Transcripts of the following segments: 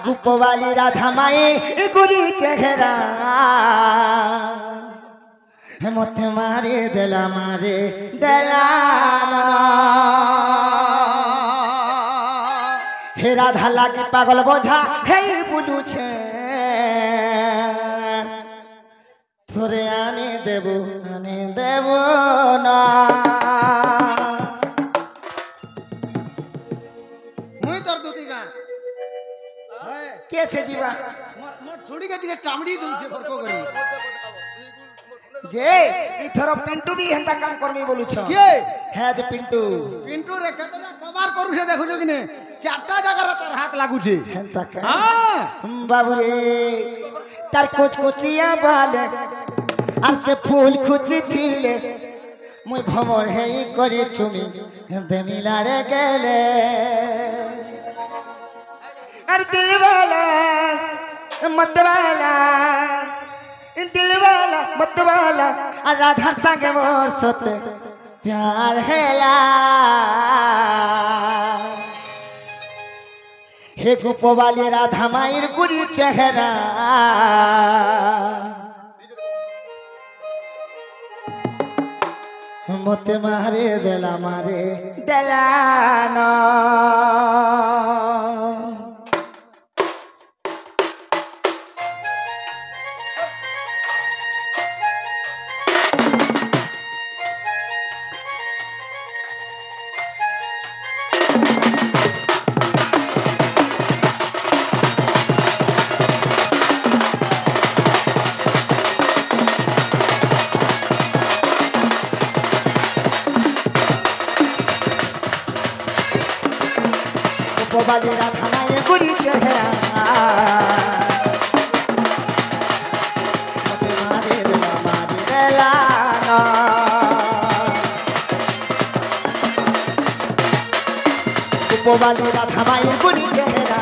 गुप्पवाली राधा माए गुरी चेहरा मत मारे देला हे राधा लागे पागल बोझा हे बुलू छे थोड़े आने देबो ना मुई तोर दुती गा कैसे जीवा मोर थोड़ी के टामड़ी दूं छे परको करी जे इथरो पिंटू भी हेंता काम करमी बोलू छ के है दे पिंटू रे केतना कबार करू छे देखु जो किने चारटा जगह तोर हाथ लागू छे हेंता का हां बाबू रे तार कोचिया बाले আর সে ফুল খুঁজিছিলে মুই ভ্রমর হেই করে চুমি হেঁদে মিলারে গেলে আর দিলওয়ালা মতওয়ালা আর রাধার সঙ্গে মোর সাথে প্যার হেলা হে গোপবালি রাধা মায়ের গুরি চেহারা मत मारे देला ना गोपाली राधा माए गुरी चेहरा मत मारे देला ना गोपाली राधा माए गुरी चेहरा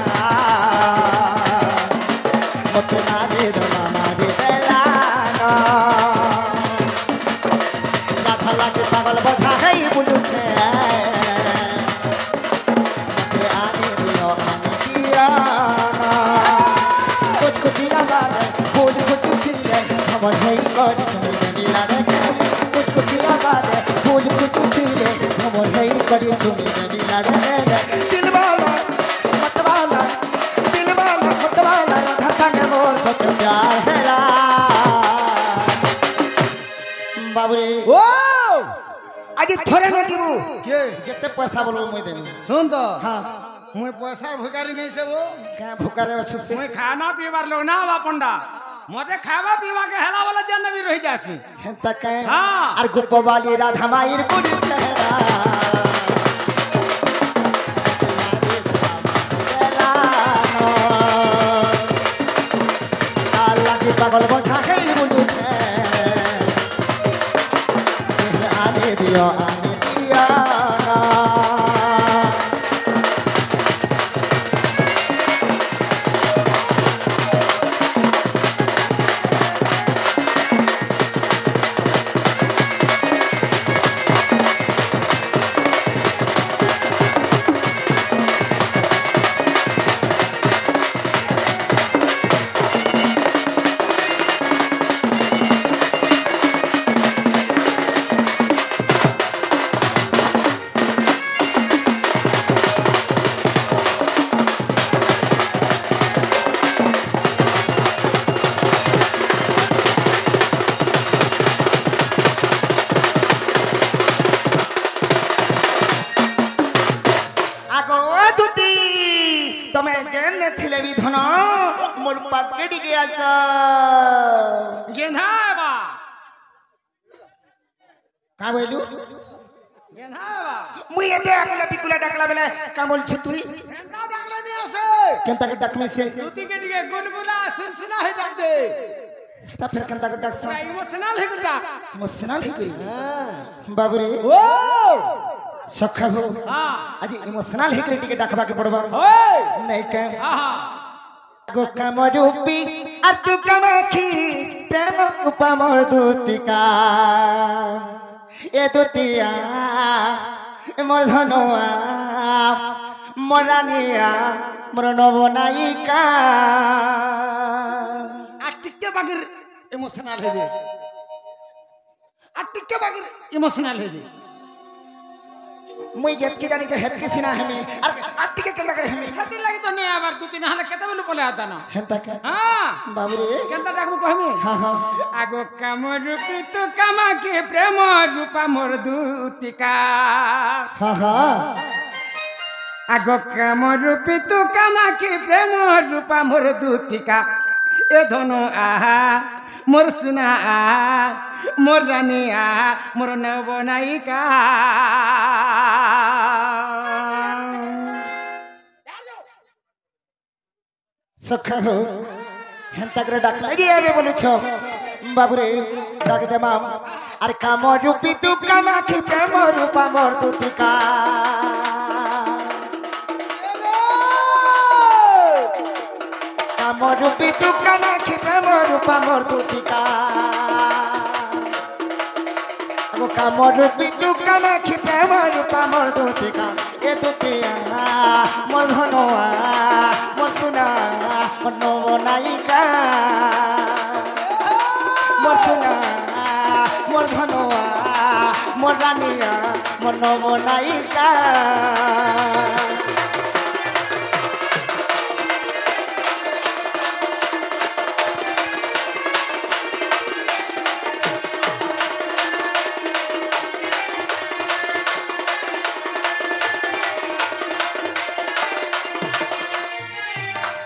मत मारे देला ना राधा लागे पागल बोझा है बुलू छे हे कर चुमी मिला रे कुछ बात फूल कुछ थिले हमर हे कर चुमी मिला रे दिलवाला मतवाला राधा संग मोर सत प्यार हेला बाबूरे ओ आज थोड़े न दिबू के जते पैसा बोलबो মই देबो सुन तो हां मुई पैसा भुकारी नहीं से वो क्या भुकारे अच्छे से मुई खाना पीवार लोग ना बा पंडा मते खावा पीवा के हेला वाला जन भी रह जासी हेंता के हां और गोपवाली राधा माईर गुरी चेहरा पागल बोझा है बुलू छे आने दिया मोर पाके डिगे आसा गेंधावा का बोलू गेंधावा मुई एते अगला बिकुला डाकला बेले का बोल छ तुई गेंधा डाकले नहीं आसे केनता के डाकमे से दूती के डिगे गुनगुना सुनसुना है डाक दे ता फिर केनता के डाक सा इमोशनल है गुंडा इमोशनल है कोई बाबू रे ओ सखा हो हां आज इमोशनल है के टिके डाकबा के पड़बा ओए नहीं के हां गो कमरूपी और तू कमाखी प्रेम उपमोर दूतिका ए दूतिया मोर धनुआ মরানিয়া মোর নবনায়িকা আর টিকে বাগের ইমোশনাল হয়ে যায় আর টিকে বাগের ইমোশনাল হয়ে যায় মুই গেতকি জানি যে হেতকি সিনা হেমি আর টিকে কেন করে হেমি খাতির লাগি তো নেই আবার তুই না হলে কেতে বলে বলে আতা না হেনতা কে হ্যাঁ বাবুরে কেনটা ডাকবো কহমি হ্যাঁ হ্যাঁ আগো কামর রূপী তো কামাকে প্রেম রূপা মোর দুতিকা হ্যাঁ হ্যাঁ আগো কামর রূপী তো কামাকে প্রেম রূপা মোর দুতিকা এ ধনু আহা মোর সুনা আহা মোর রানী আহা মোর নবনায়িকা সখা হো হেনতা করে ডাক লাগি আবে বলছ বাবুরে ডাক দে মাম আর কাম রূপী তু কামাখি প্রেম রূপা মোর দুতিকা কাম রূপী তু কামাখি প্রেম রূপা মোর দুতিকা আগো কাম রূপী তু কামাখি প্রেম রূপা মোর দুতিকা এ দুতিয়া মোর ধনয়া মোর সোনা মোর নবনায়িকা মোর সোনা মোর ধনয়া মোর রানিয়া মোর নবনায়িকা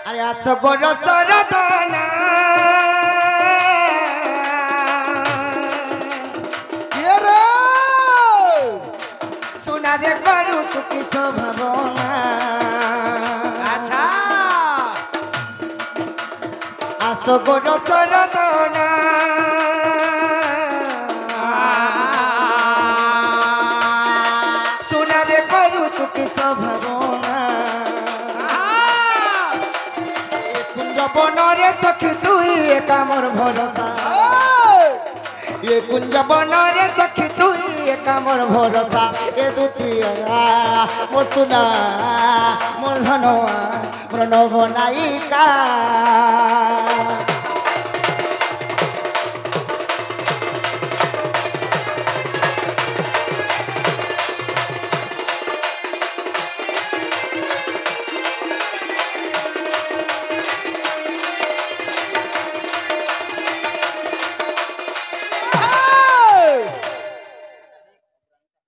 আরে আসো গো সরদনা রে সোনারে করু চুকি স্বভাবনা আচ্ছা আসো গো সরদনা সোনারে করু চুকি স্বভাবনা কুঞ্জ বনরে সখী তুই একা মোর ভরসা এ কুঞ্জ বনরে সখী তুই একা মোর ভরসা এ দুতিয়া মোর তুনা মোর ধনয়া মোর নবনায়িকা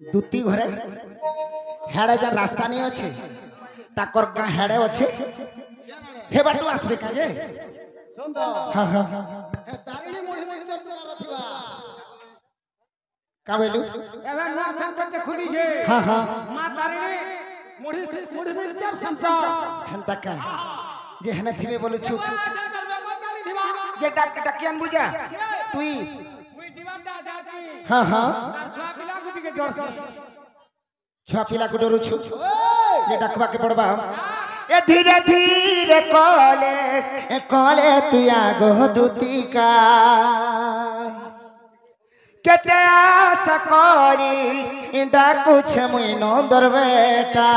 দুতি ঘরে হেড়ে যা রাস্তা নিয়ে আছে তাকর গাঁ হেড়ে আছে হে বাটু আসবে কাজে হ্যাঁ হ্যাঁ কাবেলু এবার নয়া সেন্টারটা খুলিছে হ্যাঁ হ্যাঁ মা তারিণী মুড়ি মির্চার সেন্টার হেনতা কা যে হেনে থিবে বলেছু মচালি দিবা যে ডাকিয়ান বুঝা তুই মুই জীবনটা যাতি হ্যাঁ হ্যাঁ আর ছুয়া পিলা গুটিকে ডরছি ছুয়া পিলাକୁ ଡରୁଛୁ ଯେ ଡାକବାକେ ପଡ଼ବା ଏ ଧୀରେ ଧୀରେ କଲେ କଲେ ତୁଇ ଆଗ ଦୁତିକା କେତେ ଆଶା କରି ଡାକୁଛେ ମୁଇଁ ନନ୍ଦର ବେଟା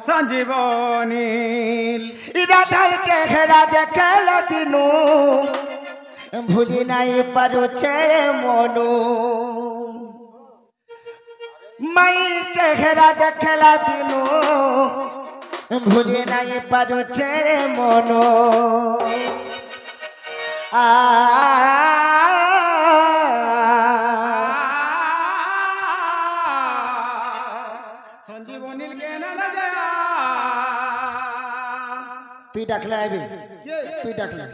সঞ্জীবনী রাধার চেহারা দেখল দিনু ভুলি নাই পারুছে মনু মাই চেহারা দেখলা দিনু ভুলি নাই পারুছে মনু সঞ্জীবনীর জ্ঞান লাগা তুই ডাকলে আইবি তুই ডাকলে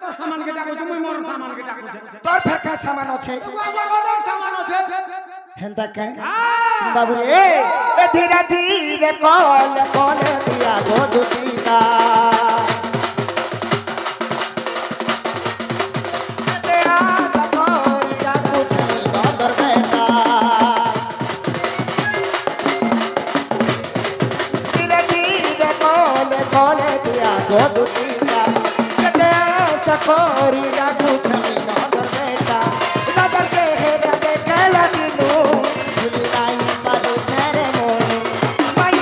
তোর সামানকে ডাকুছ মুই মোর সামানকে ডাকুছ তোর ফেরকা সামান আছে আমার সামান আছে হেন্তা কে বাবুরে এ ধীরে ধীরে কল কল দিয়া গো দুতিকা এতে আশা করি ডাকুছে নন্দর বেটা ধীরে ধীরে কল কল দিয়া গো দুতিকা এতে আশা করি ডাকুছে নন্দর বেটা নন্দর কে হেরা দেখলা দিনু ভুলি নাই পারুছে রে মনু মাই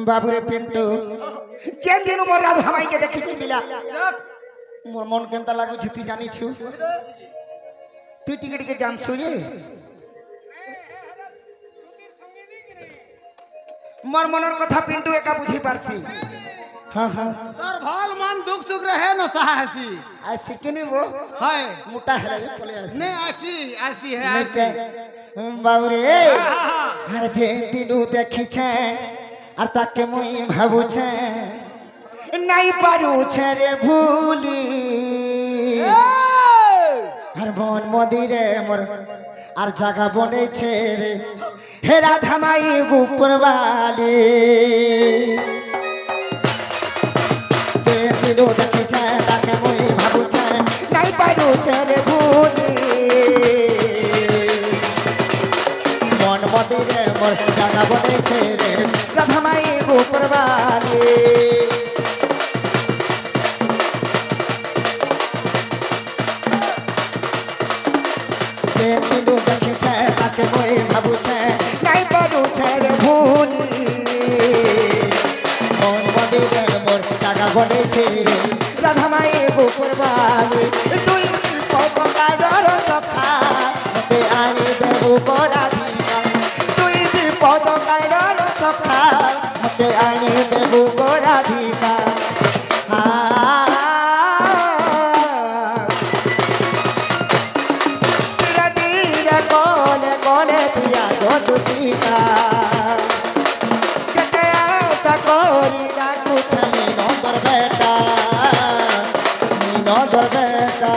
বাবুরে পিন্টু কেন দিন মোর রাধা মাইকে দেখি মিলা মোর মন কেনতা লাগুছে তুই জানিছু তুই টিকে টিকে জানছু যে মোর মনের কথা পিন্টু একা বুঝি পারছি हाँ हाँ তোর ভাল মান দুঃখ সুখ রহে না সাহসী আসি কিনি वो হয় মোটা হেলা পলে আসি নে আসি আসি হে আসি বাবুরে আর যে দিনু দেখিছে আর তাকে মুই ভাবুছে নাই পারুছে রে ভুলি আর মন মদিরে মোর আর জায়গা বনেছে রে হে রাধা মাই উপরবালি যে দিনু দেখিছে তাকে মুই ভাবুছে নাই পারুছে রে ভুলি মন মদিরে মোর জায়গা বনেছে রে রাধা মাই উপরবালি যে দিনু দেখিছে তাকে মুই ভাবুছে নাই পারুছে রে ভুলি মন মদিরে মোর জায়গা বনেছে রে রাধা মাই উপরবালি তুই পকার সখা মতে আনি দেবু গোরাধিকা তুই পকার সখা মতে আনি দেবু গোরাধিকা কলে কলে পিয়া দুতিকা কেতে আশা করি ডাকুছ মিনদর বেটা মিনদর বেটা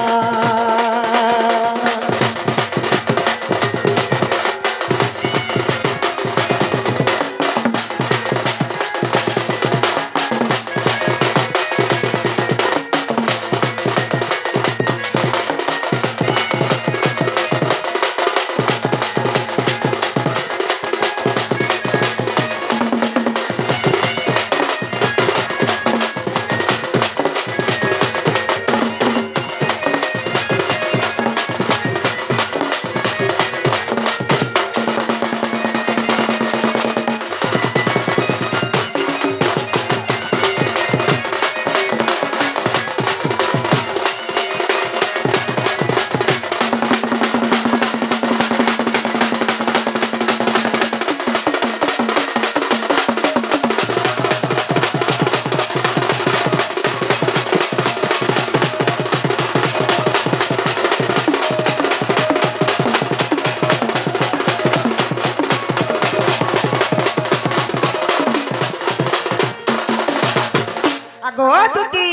আগো দুতি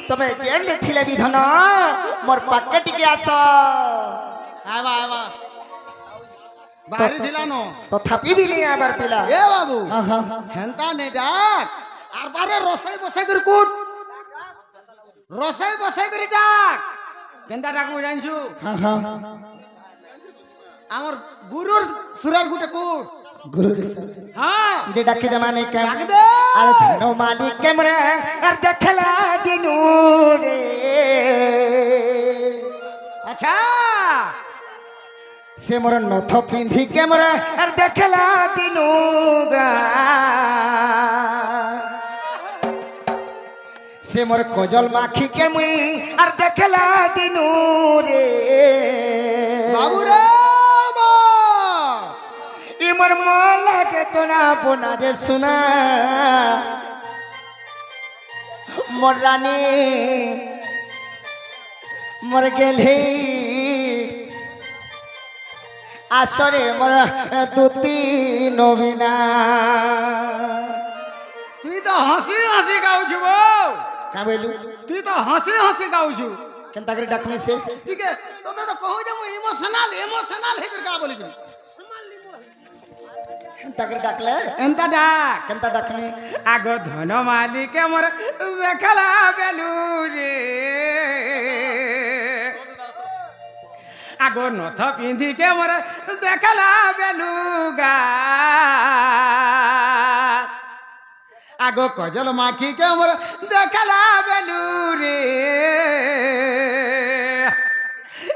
তবে জেল ছিলে বিধন মোর পাকে টিকে আস আবা আবা বাড়ি দিলা ন তথাপি বিনি আবার পিলা এ বাবু হেনতা নে ডাক আর বারে রসাই বসাই করে কুট রসাই বসাই করে ডাক কেনতা ডাক মু জানছু আমার গুরুর সুরার গুটে কুট গুরু হ্যাঁ যে ডাকি দে মানে কে ডাক দে আর ধনো মালিক কেমরে আর দেখলা দিনু রে আচ্ছা সে মোর নথ পিন্ধি কেমরে আর দেখলা দিনু গা সে মোর কজল মাখি কেমুই আর দেখলা দিনু রে বাবু রে মোর লাগে তো না পোনা রে শোনা মোর রানী মোর গেলে আসরে মোর দুতি নবীনা তুই তো হাসি হাসি গাউছু বউ কা বলু তুই তো হাসি হাসি গাউছু কেনতা করে ডাকনি সে ঠিক আছে তোতে তো কহু যে মু ইমোশনাল ইমোশনাল হে করে কা বলি কেনতা করে ডাকলে এন্তা ডাক কেনতা ডাকনি আগ ধন মালিক মোর দেখলা বেলু রে আগ নথ পিন্ধিকে মোর দেখলা বেলু গা আগ কজল মাখিকে মোর দেখলা বেলু রে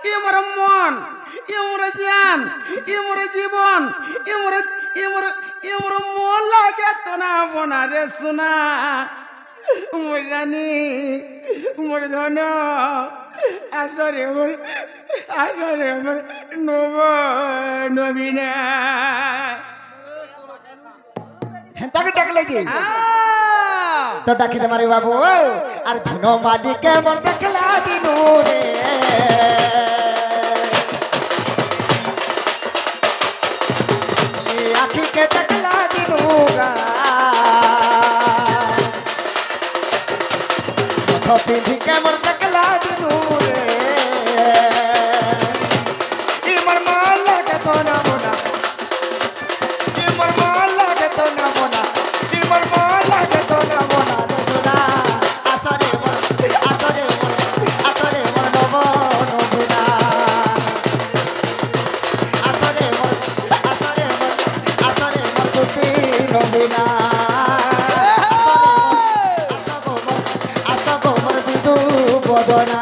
ই মোর মন এ মোর জান এ মোর জীবন এ মোর মন লাগে তো না বোনা রে সোনা মোর রানী মোর ধন আসরে মোর নবীনা তাকে ডাকলে কি তো ডাকি তোমারে বাবু আর ধন মালিক মন দেখলা দিনু রে আখি কে দেখলা দিনু গা তো পিন্ধি কে মন দেখলা দিনু রে ই মর মাল লাগে তো না মোনা ই মর মাল লাগে তো না মোনা ই মর মাল লাগে তো না মোনা রে সোনা আসরে মর নব নবীনা আসরে মর তুতি নবীনা আসগো মর বিদু বদনা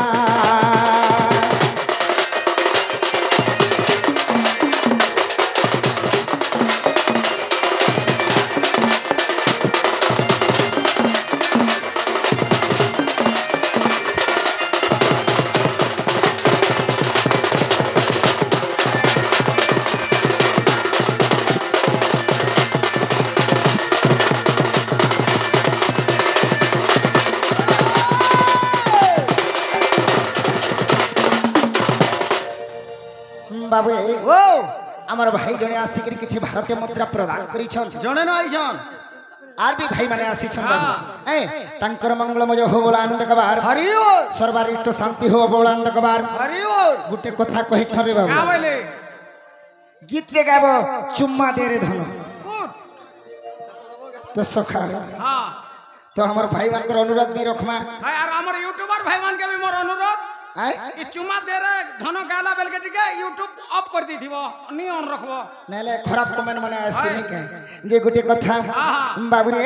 বাবু ও আমার ভাই জনে আসিকি কিছু ভারতীয় মুদ্রা প্রদান করিছন জনে ন আইছন আর বি ভাই মানে আসিছন বাবু তাঙ্কর মঙ্গলময় হো বলা আনন্দ কবার হরি ও সর্বারিষ্ট শান্তি হো বলা আনন্দ কবার হরি ও গুটে কথা কহিছন রে বাবু কা বলে গীত রে গাবো চুম্মা দে রে ধন তো সখা হ্যাঁ তো আমার ভাই মানकर অনুরোধ বি রখমা ভাই আর আমার ইউটিউবার ভাই মান কে বি মোর অনুরোধ ই চুমা দে রে ধন গালা বেল के টিকে ইউটিউব অফ করে দি থিবো নি অন রাখবো নালে খারাপ কমেন্ট মানে আসি নি কে যে গুটে কথা বাবু রে